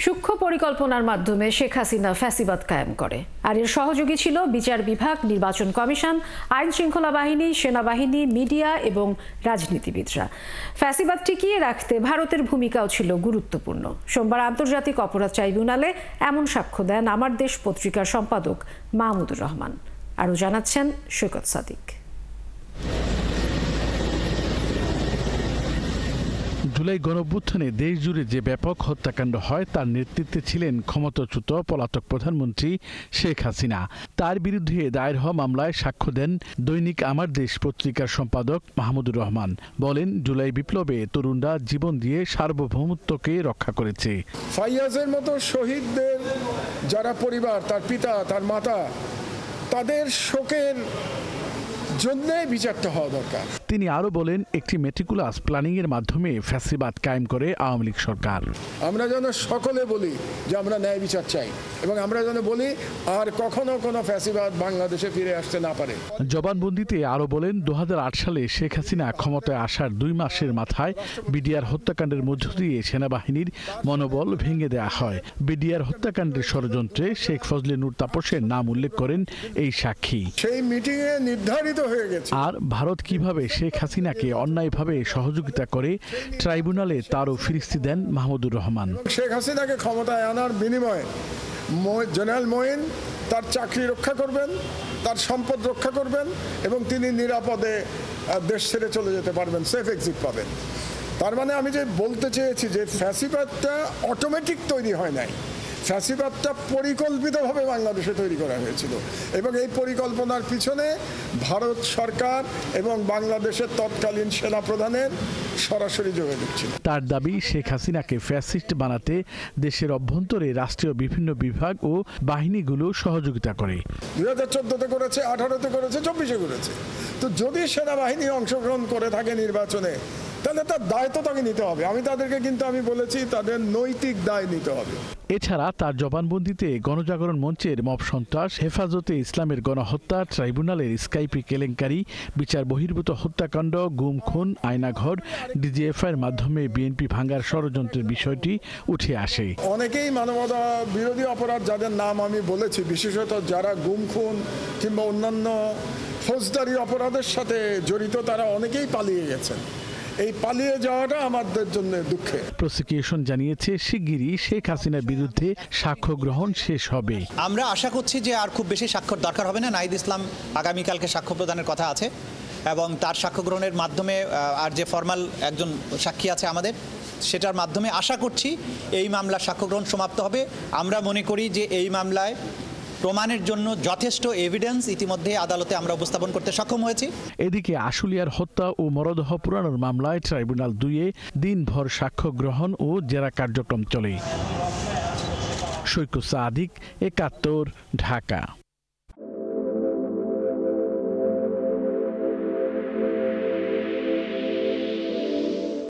সূক্ষ্ম পরিকল্পনার মাধ্যমে শেখ হাসিনা ফ্যাসিবাদ কায়েম করে, আর এর সহযোগী ছিল বিচার বিভাগ, নির্বাচন কমিশন, আইন শৃঙ্খলা বাহিনী, সেনাবাহিনী, মিডিয়া এবং রাজনীতিবিদরা। ফ্যাসিবাদ টিকিয়ে রাখতে ভারতের ভূমিকাও ছিল গুরুত্বপূর্ণ। সোমবার আন্তর্জাতিক অপরাধ ট্রাইব্যুনালে এমন সাক্ষ্য দেন আমার দেশ পত্রিকার সম্পাদক মাহমুদুর রহমান। আরও জানাচ্ছেন সৈকত সাদিক। জুলাই গণঅভ্যুত্থানে দেশ জুড়ে যে ব্যাপক হত্যাকাণ্ড হয় তার নেতৃত্বে ছিলেন ক্ষমতাচ্যুত পলাতক প্রধানমন্ত্রী শেখ হাসিনা। তার বিরুদ্ধে দায়ের হওয়া মামলায় সাক্ষ্য দেন দৈনিক আমার দেশ পত্রিকার সম্পাদক মাহমুদুর রহমান। বলেন, জুলাই বিপ্লবে তরুণরা জীবন দিয়ে সার্বভৌমত্বকে রক্ষা করেছে। ফাইয়াজের মতো শহীদদের যারা পরিবার, তার পিতা, তার মাতা, তাদের শোকের জন্য বিচারটা হওয়া দরকার। তিনি আরো বলেন, একটি মেটিকুলাস প্ল্যানিং এর মাধ্যমে ফ্যাসিবাদ কায়েম করে আওয়ামী লীগ সরকার। আমরা যেন সকলে বলি যে আমরা ন্যায় বিচার চাই, এবং আমরা যেন বলি আর কখনো কোনো ফ্যাসিবাদ বাংলাদেশে ফিরে আসতে না পারে। জবানবন্দিতে আরো বলেন, 2008 সালে শেখ হাসিনা ক্ষমতায় আসার 2 মাসের মাথায় বিডিআর হত্যাকাণ্ডের মধ্য দিয়ে সেনাবাহিনীর মনোবল ভেঙে দেওয়া হয়। বিডিআর হত্যাকাণ্ডের ষড়যন্ত্রে শেখ ফজলে নূর তাপসের নাম উল্লেখ করেন এই সাক্ষী। সেই মিটিংয়ে নির্ধারিত হয়ে গেছে। আর ভারত কিভাবে শেখ হাসিনাকে অন্যায়ভাবে সহযোগিতা করে ট্রাইব্যুনালে তারও ফিরিস্তি দেন মাহমুদুর রহমান। শেখ হাসিনাকে ক্ষমতায় আনার বিনিময়ে জেনারেল মঈন তার চাকরি রক্ষা করবেন, তার সম্পদ রক্ষা করবেন, এবং তিনি নিরাপদে দেশ ছেড়ে চলে যেতে পারবেন, সেফ এক্সিট পাবেন। তার মানে আমি যে বলতে চেয়েছি যে ফ্যাসিবাদটা অটোমেটিক তৈরি হয় নাই, ফ্যাসিবাদটা পরিকল্পিতভাবে বাংলাদেশে তৈরি করা হয়েছিল, এবং এই পরিকল্পনার পিছনে ভারত সরকার এবং বাংলাদেশের তৎকালীন সেনাপ্রধানের সরাসরি যোগাযোগ ছিল। তার দাবি, শেখ হাসিনাকে ফ্যাসিস্ট বানাতে দেশের অভ্যন্তরে রাষ্ট্রীয় বিভিন্ন বিভাগ ও বাহিনীগুলো সহযোগিতা করে। 2014-তে করেছে, 18-তে করেছে, 24-এ করেছে। তো যদি সেনাবাহিনী অংশগ্রহণ করে থাকে নির্বাচনে, তাহলে তার দায় তো তাকে নিতে হবে। আমি বলেছি তাদের নৈতিক দায় নিতে হবে। এছাড়া তার জবানবন্দিতে গণজাগরণ মঞ্চের মব সন্ত্রাস, হেফাজতে ইসলামের গণহত্যা, ট্রাইব্যুনালের স্কাইপি কেলেঙ্কারি, বিচার বহির্ভূত হত্যাকাণ্ড, গুম খুন, আয়নাঘর, ডিজিএফআইয়ের মাধ্যমে বিএনপি ভাঙার ষড়যন্ত্রের বিষয়টি উঠে আসে। অনেকেই মানবতা বিরোধী অপরাধ যাদের নাম আমি বলেছি, বিশেষত যারা গুম খুন কিংবা অন্যান্য ফৌজদারি অপরাধের সাথে জড়িত, তারা অনেকেই পালিয়ে গেছেন। এই পালিয়ে যাওয়াটা আমাদের জন্য দুঃখের। প্রসিকিউশন জানিয়েছে, শিগগিরই শেখ হাসিনার বিরুদ্ধে সাক্ষ্য গ্রহণ শেষ হবে। আমরা আশা করছি যে আর খুব বেশি সাক্ষ্যর দরকার হবে না। নাহিদ ইসলাম আগামীকালকে সাক্ষ্য প্রদানের কথা আছে, এবং তার সাক্ষ্য গ্রহণের মাধ্যমে আর যে ফরমাল একজন সাক্ষী আছে আমাদের, সেটার মাধ্যমে আশা করছি এই মামলার সাক্ষ্য গ্রহণ সমাপ্ত হবে। আমরা মনে করি যে এই মামলায় প্রমাণের জন্য যথেষ্ট এভিডেন্স ইতিমধ্যে আদালতে আমরা উপস্থাপন করতে সক্ষম হয়েছি। এদিকে আশুলিয়ার হত্যা ও মরদেহ পুরানোর মামলায় ট্রাইব্যুনাল 2-এ দিনভর সাক্ষ্য গ্রহণ ও জেরা কার্যক্রম চলে। সৈকত সাদিক, 71, ঢাকা।